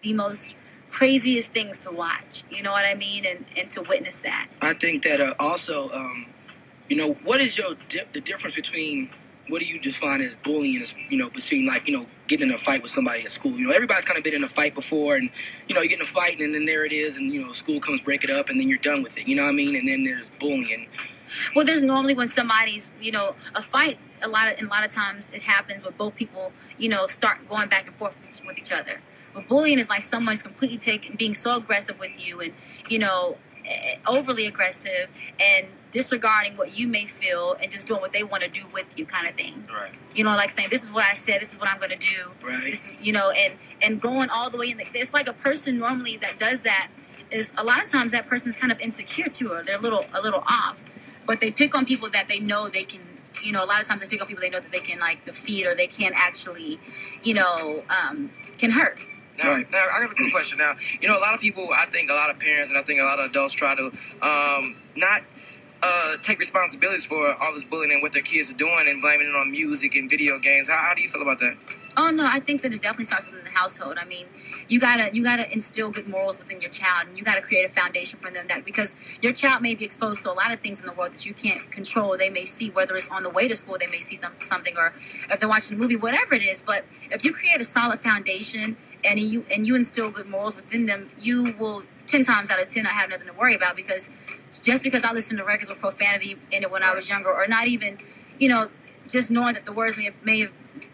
the most craziest things to watch. You know what I mean? And to witness that. I think that also, what is the difference between, what do you define as bullying, between getting in a fight with somebody at school? Everybody's kind of been in a fight before, and, you get in a fight and then there it is, and, school comes break it up and then you're done with it, you know what I mean? And then there's bullying. Well, there's normally when somebody's, a fight, a lot of times it happens when both people, start going back and forth with each other. But bullying is like someone's completely being so aggressive with you and, overly aggressive and disregarding what you may feel and just doing what they want to do with you, kind of thing. Right. Like saying, this is what I said, this is what I'm going to do. Right. This, and going all the way in. It's like a person normally that does that is a lot of times that person's kind of insecure too, or they're a little off. But they pick on people that they know they can, a lot of times they pick on people they know that they can defeat or they can actually, can hurt. Now, I got a good question. Now, a lot of people, I think a lot of parents and I think a lot of adults try to not take responsibilities for all this bullying and what their kids are doing and blaming it on music and video games. How do you feel about that? Oh, no, I think that it definitely starts within the household. I mean, you gotta instill good morals within your child, and you gotta create a foundation for them, that because your child may be exposed to a lot of things in the world that you can't control. They may see, whether it's on the way to school, they may see something, or if they're watching a movie, whatever it is. But if you create a solid foundation and you instill good morals within them, you will 10 times out of 10 not have nothing to worry about, because just because I listened to records with profanity in it when I was younger, or not even, just knowing that the words may have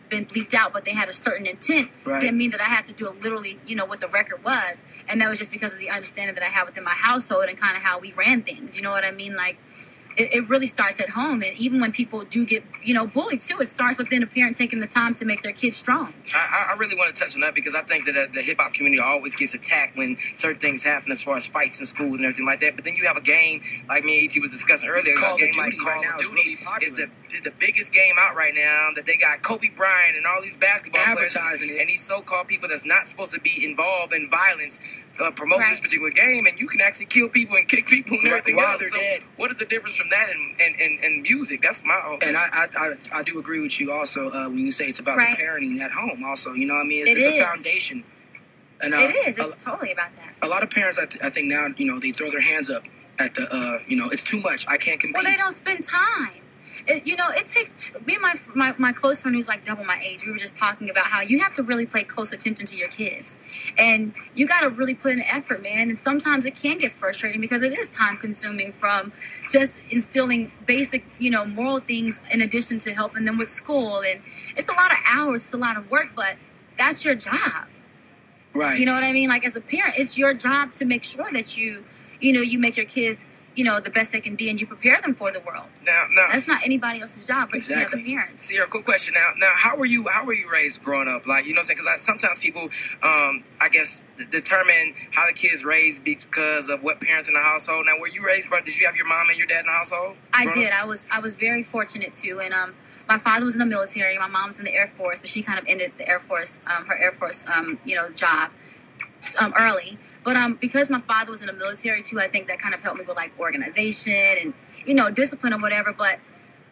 been bleeped out, but they had a certain intent, right, didn't mean that I had to do literally, what the record was. And that was just because of the understanding that I had within my household and kind of how we ran things. You know what I mean? Like, it really starts at home. And even when people do get, bullied too, it starts within a parent taking the time to make their kids strong. I really want to touch on that, because I think that the hip-hop community always gets attacked when certain things happen as far as fights in schools and everything like that. But then you have a game, like me and E.T. was discussing earlier, Call a game of Duty like Call right now of Duty is really popular. is the biggest game out right now, that they got Kobe Bryant and all these basketball players and these so-called people that's not supposed to be involved in violence promoting this particular game, and you can actually kill people and kick people and everything while else. they're So dead. what is the difference from that and music? That's my own. And I do agree with you also when you say it's about the parenting at home also. You know what I mean? It it's is a foundation. And, it is. It's totally about that. A lot of parents, I think now, they throw their hands up at the, it's too much. I can't compete. Well, they don't spend time. It takes me and my close friend who's like double my age. We were just talking about how you have to really pay close attention to your kids, and you got to really put in effort, man. And sometimes it can get frustrating because it is time consuming, from just instilling basic, moral things in addition to helping them with school. And it's a lot of hours, it's a lot of work, but that's your job. Right. You know what I mean? Like, as a parent, it's your job to make sure that you make your kids, the best they can be, and you prepare them for the world. Now, that's not anybody else's job, but exactly. the parents. Ciara, cool question. Now, how were you raised growing up? Like, what I'm saying? Because sometimes people, I guess, determine how the kids raised because of what parents in the household. Now, were you raised by? Did you have your mom and your dad in the household? I did. I was very fortunate too, and my father was in the military. My mom was in the Air Force, but she kind of ended the Air Force, her Air Force, job early. But because my father was in the military too, I think that kind of helped me with like organization and discipline or whatever. But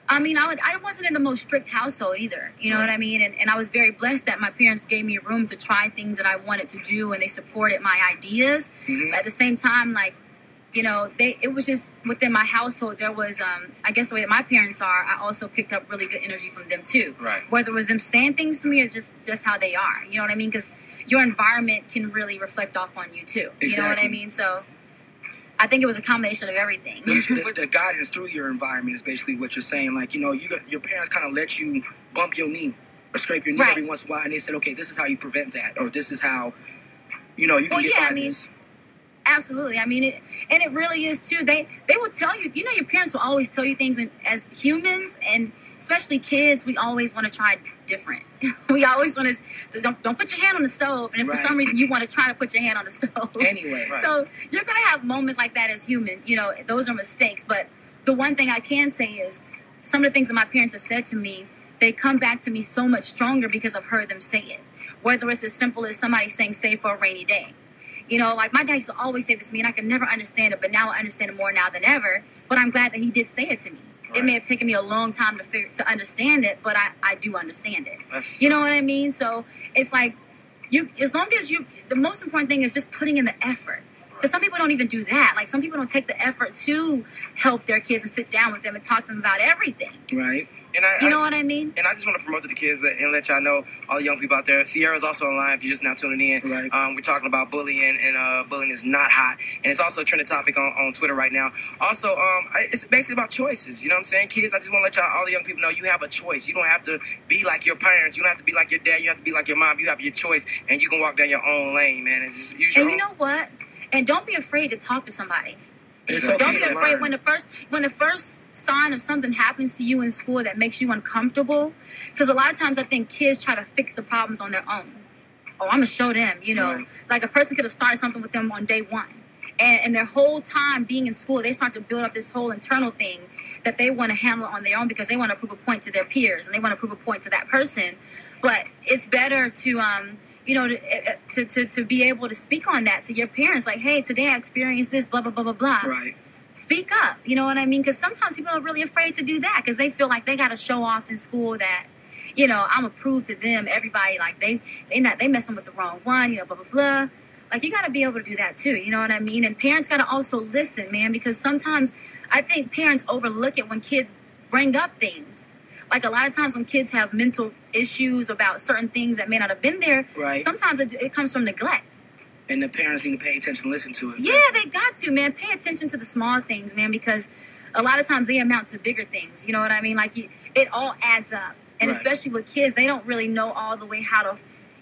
I mean, I wasn't in the most strict household either. You know what I mean? And I was very blessed that my parents gave me room to try things that I wanted to do, and they supported my ideas. Mm-hmm. But at the same time, like, it was just within my household. There was, I guess the way my parents are, I also picked up really good energy from them too. Right. Whether it was them saying things to me or just how they are. You know what I mean? Because your environment can really reflect off on you too. Exactly. You know what I mean? So I think it was a combination of everything. The guidance through your environment is basically what you're saying. Like, your parents kind of let you bump your knee or scrape your knee every once in a while, and they said, okay, this is how you prevent that, or this is how, you can get by this. Absolutely. I mean, it really is too. They will tell you, your parents will always tell you things, and as humans, and especially kids, we always want to try different. We always want to, don't put your hand on the stove. And if for some reason you want to try to put your hand on the stove. Anyway. Right. So you're going to have moments like that as humans. Those are mistakes. But the one thing I can say is some of the things that my parents have said to me, they come back to me so much stronger because I've heard them say it. Whether it's as simple as somebody saying, save for a rainy day. Like my dad used to always say this to me, and I could never understand it, but now I understand it more now than ever. But I'm glad that he did say it to me. Right. It may have taken me a long time to understand it, but I do understand it. You know what I mean? So it's like, as long as the most important thing is just putting in the effort. Because some people don't even do that. Like, some people don't take the effort to help their kids and sit down with them and talk to them about everything. Right. And you know what I mean? And I just want to promote to the kids and let y'all know, all the young people out there, Ciara's also online if you're just now tuning in. Right. We're talking about bullying, and bullying is not hot. And it's also a trending topic on Twitter right now. Also, it's basically about choices. You know what I'm saying? Kids, I just want to let y'all, all the young people know, you have a choice. You don't have to be like your parents. You don't have to be like your dad. You have to be like your mom. You have your choice, and you can walk down your own lane, man. It's just use your and own. you know what? And don't be afraid to talk to somebody. It's okay Don't be to afraid learn. when the first sign of something happens to you in school that makes you uncomfortable. Because a lot of times I think kids try to fix the problems on their own. Oh, I'm gonna show them. You know, Right. like a person could have started something with them on day one, and their whole time being in school, they start to build up this whole internal thing that they want to handle on their own because they want to prove a point to their peers and they want to prove a point to that person. But it's better to to be able to speak on that to your parents, like, hey, today I experienced this, blah, blah, blah, blah, blah. Right. Speak up, you know what I mean? Because sometimes people are really afraid to do that because they feel like they got to show off in school that, you know, I'm gonna prove to them, everybody, like they messing with the wrong one, you know, blah, blah, blah. Like, you got to be able to do that too, you know what I mean? And parents got to also listen, man, because sometimes I think parents overlook it when kids bring up things. Like, a lot of times when kids have mental issues about certain things that may not have been there, Right. sometimes it comes from neglect. And the parents need to pay attention and listen to it. Yeah, they got to, man. Pay attention to the small things, man, because a lot of times they amount to bigger things. You know what I mean? Like, it all adds up. And Right. especially with kids, they don't really know all the way how to,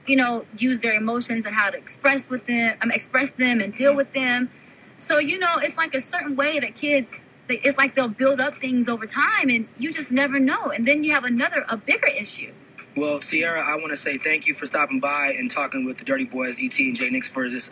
you know, use their emotions and how to express them and deal with them. So, you know, it's like a certain way that kids, it's like they'll build up things over time and you just never know. And then you have a bigger issue. Well, Ciara, I want to say thank you for stopping by and talking with the Dirty Boys, E.T. and J Nix, for this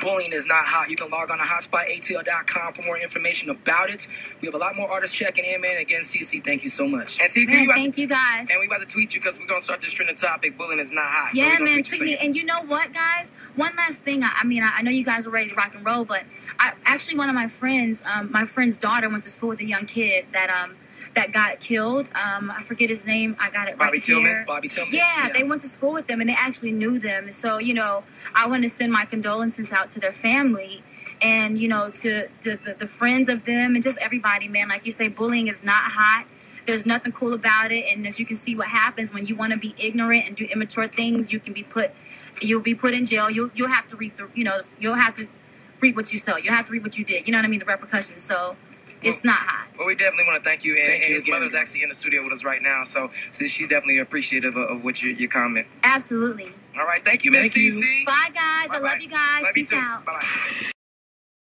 Bullying is Not Hot. You can log on to hotspot.atl.com for more information about it. We have a lot more artists checking in, man. Again, CC, thank you so much. And CC, Man, thank you guys. And we about to tweet you because we're going to start this trending topic. Bullying is not hot. Yeah, so we gonna man, tweet tweet you me. And you know what, guys? One last thing. I know you guys are ready to rock and roll, but one of my friends, my friend's daughter went to school with a young kid that got killed. I forget his name. I got it Bobby right Tillman? here. Bobby Tillman? Yeah, they went to school with them, and they actually knew them. So, you know, I want to send my condolences out to their family and, you know, to the friends of them and just everybody, man. Like you say, bullying is not hot. There's nothing cool about it. And as you can see what happens when you want to be ignorant and do immature things, you'll be put in jail. You'll have to reap you'll have to reap what you sow. You'll have to reap what you did. You know what I mean? The repercussions. So it's not hot. Well, we definitely want to thank you. And, Thank you his again. mother's actually in the studio with us right now. So she's definitely appreciative of what your comment. Absolutely. All right. Thank you, Miss Thank you. CC. Bye, guys. I Bye-bye. love you guys. Love you Peace too. out. Bye-bye.